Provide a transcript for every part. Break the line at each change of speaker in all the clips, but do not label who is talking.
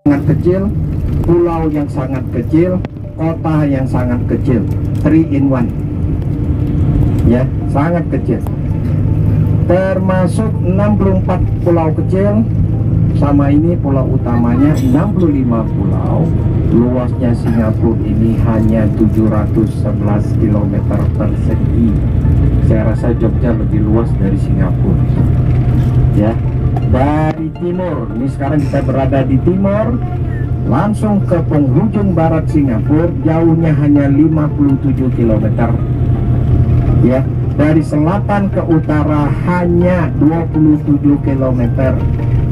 sangat kecil, pulau yang sangat kecil, kota yang sangat kecil, 3 in 1 ya, sangat kecil. Termasuk 64 pulau kecil, sama ini pulau utamanya 65 pulau. Luasnya Singapura ini hanya 711 km persegi. Saya rasa Jogja lebih luas dari Singapura ya. Dari timur, ini sekarang kita berada di timur, langsung ke penghujung barat Singapura, jauhnya hanya 57 km ya. Dari selatan ke utara hanya 27 km.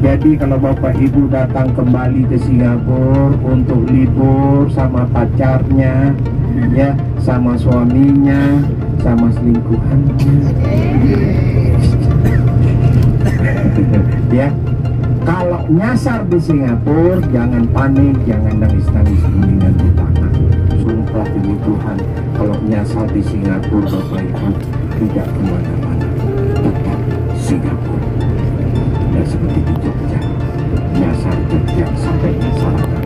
Jadi kalau Bapak Ibu datang kembali ke Singapura untuk libur sama pacarnya ya, sama suaminya, sama selingkuhannya ya, kalau nyasar di Singapura jangan panik, jangan nangis-nangis mendingan di tangan. Sumpah demi Tuhan, kalau nyasar di Singapura Bapak Ibu tidak kemana-mana, tetap Singapura. Dan seperti di Jogja, nyasar Jogja sampai Sarangan,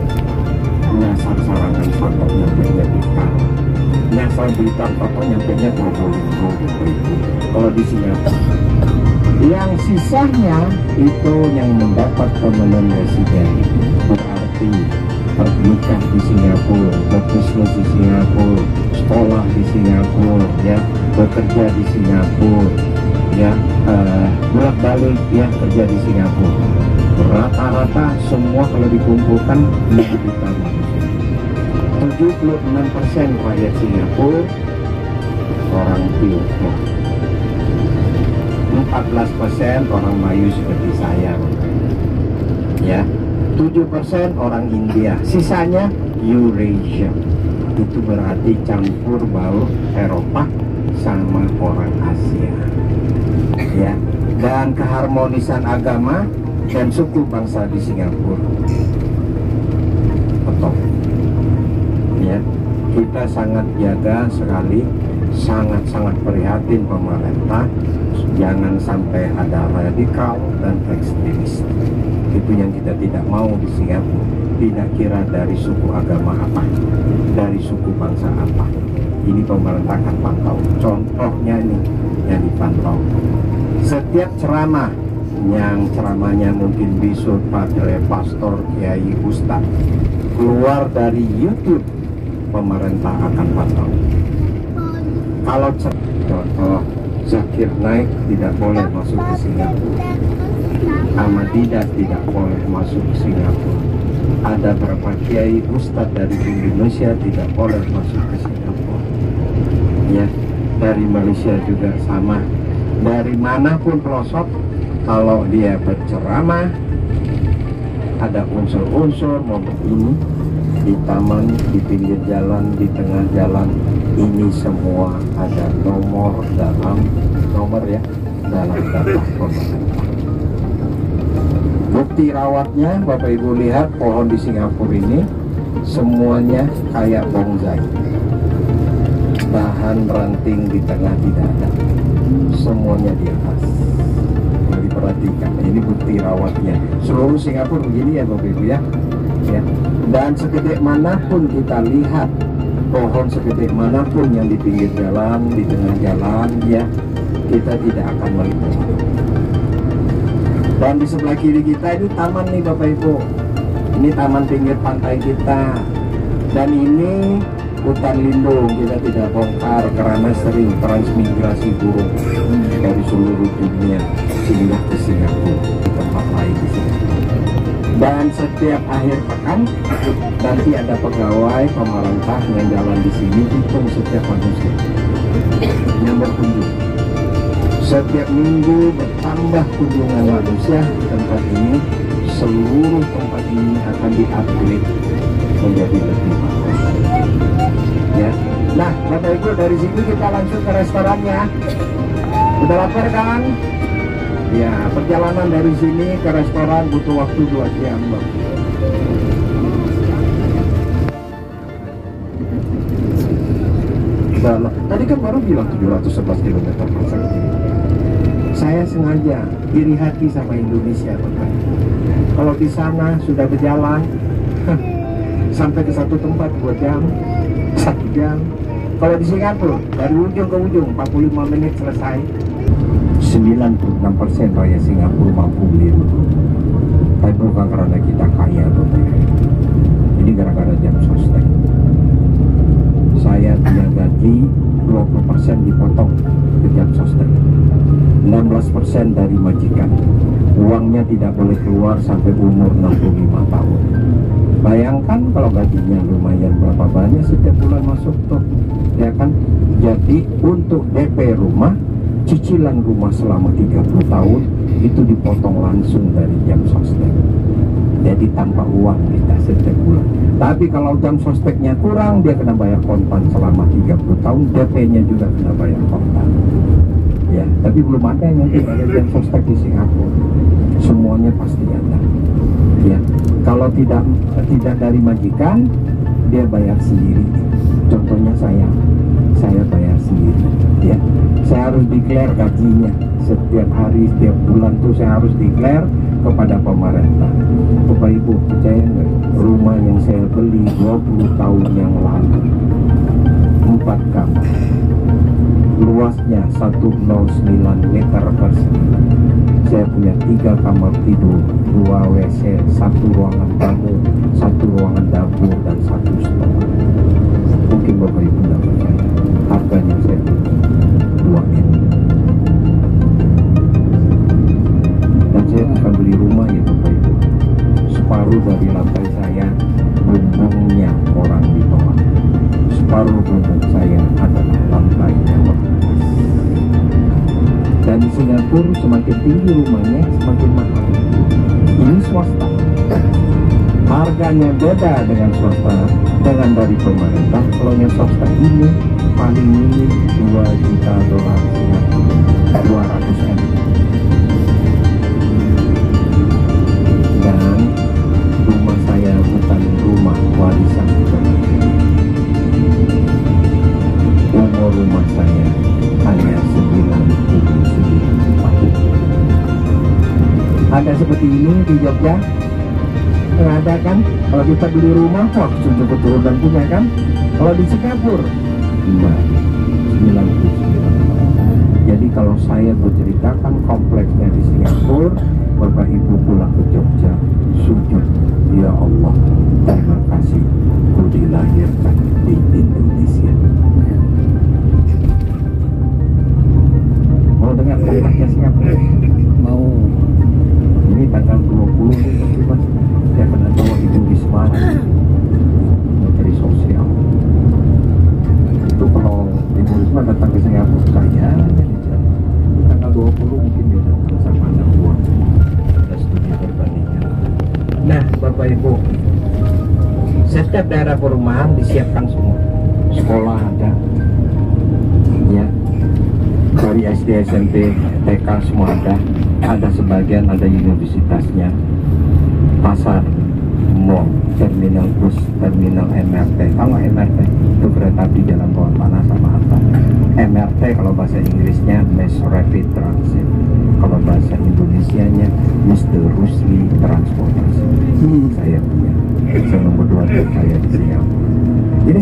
nyasar Sarangan sampai nyampainya Blitar, nyasar Blitar atau nyampainya Probolinggo. Kalau di Singapura, yang sisanya itu yang mendapat permanent resident, berarti menikah di Singapura, berbisnis di Singapura, sekolah di Singapura ya, bekerja di Singapura ya, bolak-balik ya, kerja di Singapura. Rata-rata semua kalau dikumpulkan 6 juta manusia. 76% rakyat Singapura orang Tiongkok, 14% orang Melayu seperti saya ya, 7% orang India, sisanya Eurasia. Itu berarti campur baur Eropa sama orang Asia ya. Dan keharmonisan agama dan suku bangsa di Singapura betul ya. Kita sangat jaga sekali, sangat-sangat prihatin pemerintah jangan sampai ada radikal dan ekstremis. Itu yang kita tidak mau di Singapura. Tidak kira dari suku agama apa, dari suku bangsa apa, ini pemerintah akan pantau. Contohnya ini yang dipantau, setiap ceramah yang ceramahnya mungkin bisul, padre, pastor, kiai, ustaz keluar dari YouTube, pemerintah akan pantau. Kalau contoh Zakir Naik tidak boleh masuk ke Singapura, Ahmadiyah tidak boleh masuk ke Singapura, ada beberapa kiai ustadz dari Indonesia tidak boleh masuk ke Singapura ya. Dari Malaysia juga sama, dari manapun pelosok kalau dia berceramah ada unsur-unsur mobil ini di taman, di pinggir jalan, di tengah jalan, ini semua ada nomor dalam dalam data pemerintah. Bukti rawatnya Bapak Ibu lihat, pohon di Singapura ini semuanya kayak bonsai, bahan ranting di tengah tidak ada, semuanya di atas. Kalau diperhatikan, ini bukti rawatnya. Seluruh Singapura begini ya Bapak Ibu ya. Dan segede manapun kita lihat, pohon segede manapun yang di pinggir jalan, di tengah jalan ya, kita tidak akan melihat. Dan di sebelah kiri kita ini taman nih Bapak Ibu, ini taman pinggir pantai kita. Dan ini hutan lindung, kita tidak bongkar karena sering transmigrasi burung dari seluruh dunia singgah ke Singapura, di tempat lain di sini. Dan setiap akhir pekan nanti ada pegawai pemerintah yang jalan di sini, hitung setiap manusia yang berkunjung. Setiap minggu bertambah kunjungan manusia di tempat ini. Seluruh tempat ini akan di-upgrade menjadi lebih bagus ya. Nah Bapak Ibu, dari sini kita langsung ke restorannya. Udah lapar kan? Ya, perjalanan dari sini ke restoran butuh waktu 2 jam Bapak. Tadi kan baru bilang 711 km persegi. Saya sengaja iri hati sama Indonesia Bapak. Kalau di sana sudah berjalan Sampai ke satu tempat 2 jam, 1 jam. Kalau di Singapura dari ujung ke ujung 45 menit selesai. 96% rakyat Singapura mampu beli rumah. Tapi bukan karena kita kaya Bapak. Ini gara-gara jam sostek. Saya punya gaji 20% dipotong ke jam sostek, 16% dari majikan. Uangnya tidak boleh keluar sampai umur 65 tahun. Bayangkan kalau gajinya lumayan berapa banyak setiap bulan masuk tuh, ya kan? Jadi untuk DP rumah, cicilan rumah selama 30 tahun itu dipotong langsung dari jam sostek. Jadi tanpa uang kita setiap bulan. Tapi kalau jam sosteknya kurang, dia kena bayar kontan selama 30 tahun, DP-nya juga kena bayar kontan. Ya, tapi belum ada yang nanti bayar jam sostek di Singapura. Semuanya pasti ada. Ya, kalau tidak dari majikan, dia bayar sendiri. Contohnya saya bayar sendiri. Ya, saya harus declare gajinya setiap hari, setiap bulan tuh saya harus declare kepada pemerintah. Bapak Ibu percaya nggak? Rumah yang saya beli 20 tahun yang lalu, 4 kamar, luasnya 109 meter persegi. Saya punya 3 kamar tidur, 2 WC, 1 ruangan tamu, 1 ruangan dapur, dan 1 stok. Mungkin Bapak Ibu tidak percaya, harganya saya beli 2 M. Dan saya bukan beli rumah ya Bapak Ibu. Separuh dari lantai saya bumbungnya orang di bawah. Separuh bumbung saya adalah lantainya bekas. Dan di Singapura semakin tinggi rumahnya semakin mahal. Ini swasta. Harganya beda dengan swasta, dengan dari pemerintah. Kalau yang swasta ini paling minim $2 juta Singapura, 200 M. Dan rumah saya bukan rumah warisan. Umur rumah saya hanya 99 tahun. Ada seperti ini di Jogja? Nggak ada kan? Kalau kita beli rumah, wah cukup keturunan punya kan? Kalau di Singapura, 99. Jadi kalau saya berceritakan kompleksnya di Singapura, Bapak Ibu pulang ke Jogja, sujud, ya Allah, terima kasih ku dilahirkan di Indonesia. Mau dengar kompleksnya Singapura? Mau. Ini tanggal 20 nih, Mas. Saya pernah bawa Ibu Risma Menteri Sosial. Itu kalau Ibu Risma datang ke Singapura, saya tanggal 20 mungkin dia datang sama anak buah. Ada studi perbandingan. Nah, Bapak Ibu, setiap daerah perumahan disiapkan semua. Sekolah ada, ya, dari SD, SMP, TK semua ada. Ada sebagian ada universitasnya. Pasar, mall, terminal bus, terminal MRT. Kalau MRT itu kereta api jalan bawah tanah sama atas. MRT kalau bahasa Inggrisnya Mass Rapid Transit. Kalau bahasa Indonesianya Mr. Rusli Transportasi. Saya punya. Saya nomor 2 saya di Singapura. Jadi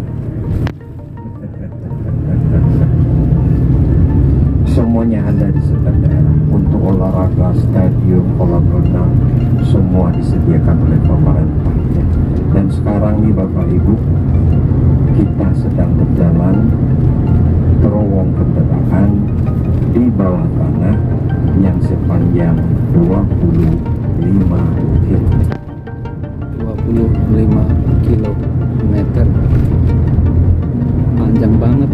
semuanya ada di setiap daerah. Untuk olahraga, stadium, kolam renang, semua disediakan oleh pemerintah. Dan sekarang nih Bapak Ibu, kita sedang berjalan terowong kendaraan di bawah tanah yang sepanjang 25 km.
25 kilometer, panjang banget.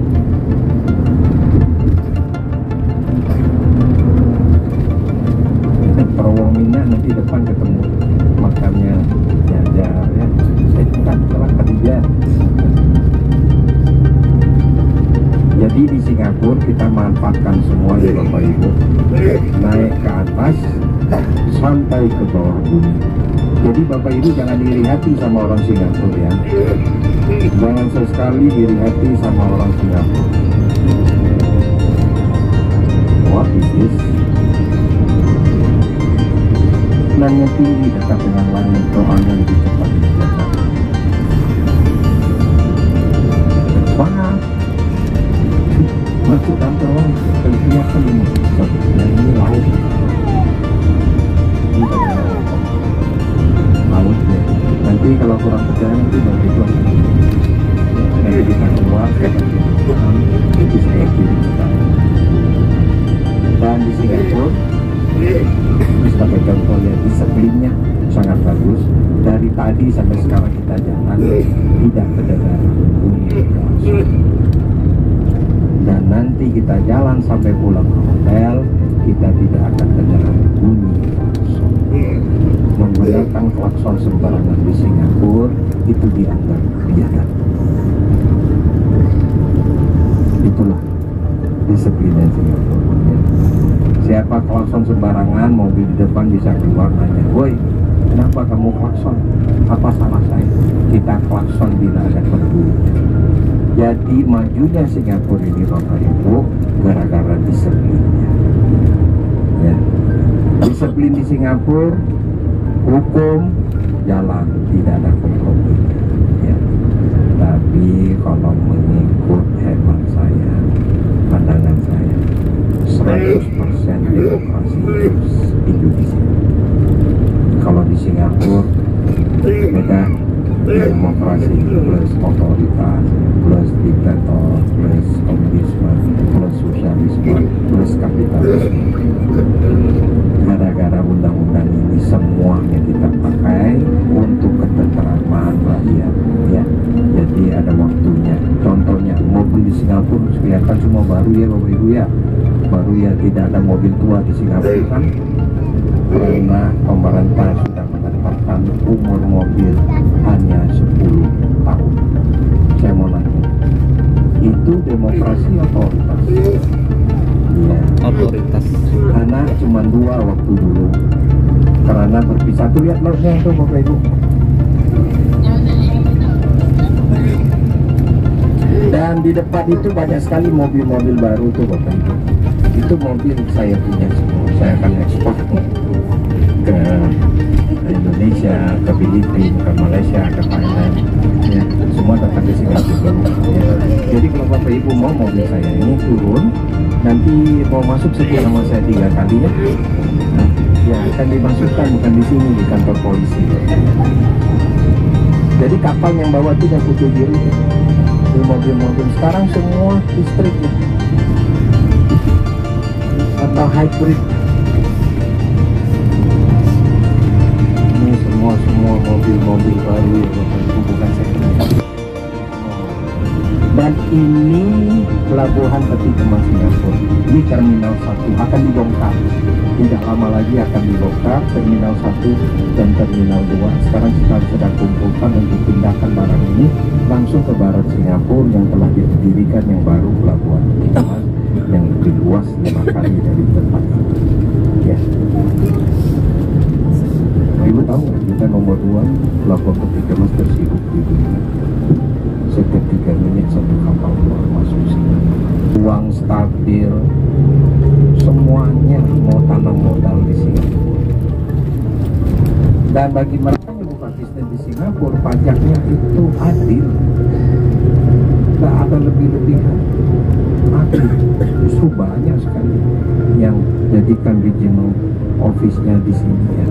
Terowong minyak nanti depan ketemu makamnya ya, bukan salah ketiga. Jadi di Singapura kita manfaatkan semua ya Bapak Ibu, naik ke atas sampai ke bawah bumi. Jadi Bapak Ibu jangan iri hati sama orang Singapura ya, jangan sesekali iri hati sama orang Singapura. What is this? Langit tinggi dekat dengan langit, doanya lebih cepat dijawab. Jadi kalau kurang percaya nanti baru itu nanti kita keluar, saya kasih paham, itu saya kirim ke kamu. Dan di Singapura, sebagai contoh ya, disiplinnya sangat bagus. Dari tadi sampai sekarang kita jalan tidak kedengaran bunyi klakson. Dan nanti kita jalan sampai pulang ke hotel, kita tidak akan kedengaran bunyi klakson. Menggunakan klakson sembarangan di Singapura itu dianggap biadab. Itulah disiplinnya Singapura. Siapa klakson sembarangan, mobil di depan bisa keluar nanya, "Woi, kenapa kamu klakson? Apa salah saya?" Kita klakson bila ada perlunya. Jadi majunya Singapura ini Bapak Ibu gara-gara disiplinnya. Ya. Disiplin di Singapura, hukum jalan, tidak ada kompromi. Ya. Tapi kalau mengikut hemat saya, pandangan saya, 100% demokrasi Indonesia. Kalau di Singapura beda, demokrasi plus otoritas plus diktator plus komunisme plus sosialisme plus kapitalisme. Gara-gara undang-undang ini semuanya kita pakai untuk ketentraman rakyat, ya. Jadi ada waktunya. Contohnya mobil di Singapura kelihatan semua baru ya Bapak Ibu ya. Baru ya, tidak ada mobil tua di Singapura kan, karena pemerintah sudah menetapkan umur mobil hanya 10 tahun. Saya mau nanya, itu demokrasi otoritas? Ya,
Otoritas.
anak cuma 2 waktu dulu karena berpisah. Tuh lihat lotnya tuh Bapak Ibu. Dan di depan itu banyak sekali mobil-mobil baru tuh Bapak Ibu. Itu mobil saya punya semua. Saya akan ekspor ke Indonesia, ke Filipina, ke Malaysia, ke Thailand, ya, semua datang ke Singapura. Ya. Jadi kalau Bapak Ibu mau mobil saya ini turun, nanti mau masuk sekian nama saya 3 kali ya. Nah, ya akan dimasukkan, bukan di sini, di kantor polisi. Jadi kapal yang bawa itu yang putih biru, mobil-mobil sekarang semua listrik ya, atau hybrid. Ini semua mobil-mobil baru ya, bukan sektor. Dan ini pelabuhan peti kemas Singapura. Ini terminal 1 akan dibongkar. Tidak lama lagi akan dibongkar terminal 1 dan terminal 2. Sekarang kita sedang kumpulkan untuk pindahkan barang ini langsung ke barat Singapura yang telah didirikan yang baru, pelabuhan peti kemas yang lebih luas 5 kali dari tempat ini. Ya. Ibu tahu nggak, kita nomor 2 pelabuhan peti kemas tersibuk di dunia. Setiap 3 menit satu kapal keluar masuk sini. Uang stabil, semuanya mau tanam modal di Singapura. Dan bagi mereka yang bukan bisnis di Singapura, pajaknya itu adil, nggak ada lebih-lebihan, adil. Justru banyak sekali yang jadikan regional office-nya di sini ya.